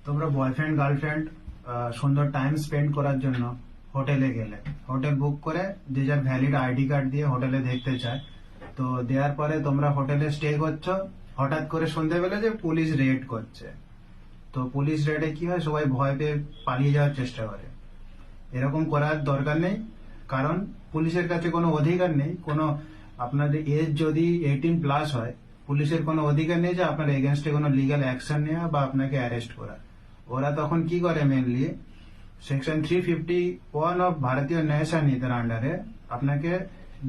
তোমরা boyfriend girlfriend সুন্দর time spend করার জন্য হোটেলে গেলে, হোটেল বুক করে যে যার ভ্যালিড আইডি কার্ড দিয়ে হোটেলে দেখতে চায়, তো দেওয়ার পরে তোমরা হোটেলে স্টে করছো, হঠাৎ করে শুনতে পেলে যে পুলিশ রেড করছে। তো পুলিশ রেডে কি হয়, সবাই ভয় পেয়ে পালিয়ে যাওয়ার চেষ্টা করে। এরকম করার দরকার নেই, কারণ পুলিশের কাছে কোনো অধিকার নেই। কোনো আপনাদের এজ যদি 18+ হয়, পুলিশের কোনো অধিকার নেই যে আপনার এগেনস্টে কোনো লিগ্যাল অ্যাকশন নেওয়া বা আপনাকে অ্যারেস্ট করা। ওরা তখন কি করে, মেনলি সেকশন 351 অফ ভারতীয় ন্যায় সংহিতার আন্ডারে আপনাকে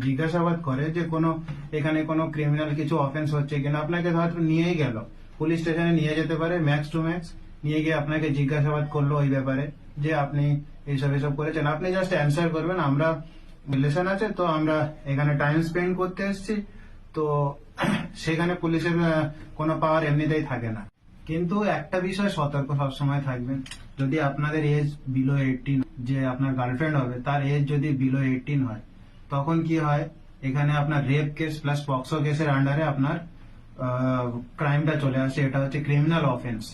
জিজ্ঞাসাবাদ করে যে কোনো এখানে কোনো ক্রিমিনাল কিছু অফেন্স হচ্ছে কিনা। আপনাকে হয়তো নিয়েই গেল, পুলিশ স্টেশনে নিয়ে যেতে পারে, ম্যাক্স টু ম্যাক্স নিয়ে গিয়ে আপনাকে জিজ্ঞাসাবাদ করলো ওই ব্যাপারে যে আপনি এইসব এসব করেছেন। আপনি জাস্ট অ্যান্সার করবেন, আমরা রিলেশন আছে, তো আমরা এখানে টাইম স্পেন্ড করতে এসেছি। তো সেখানে পুলিশের কোনো পাওয়ার এমনিতেই থাকে না। কিন্তু একটা বিষয় সতর্ক সবসময় থাকবেন, যদি আপনাদের এজ বিলো 18, যে আপনার গার্লফ্রেন্ড হবে তার এজ যদি বিলো 18 হয়, তখন কি হয়, এখানে আপনার রেপ কেস প্লাস পক্সো কেসের আন্ডারে আপনার ক্রাইমটা চলে আসে। এটা হচ্ছে ক্রিমিনাল অফেন্স।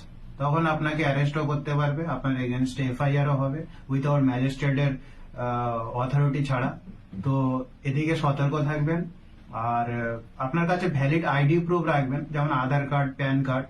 তখন আপনাকে অ্যারেস্টও করতে পারবে, আপনার এগেনস্টে এফআইআরও হবে উইথাউট ম্যাজিস্ট্রেটের অথরিটি ছাড়া। তো এদিকে সতর্ক থাকবেন। আর আপনার কাছে ভ্যালিড আইডি প্রুফ রাখবেন, যেমন আধার কার্ড, প্যান কার্ড।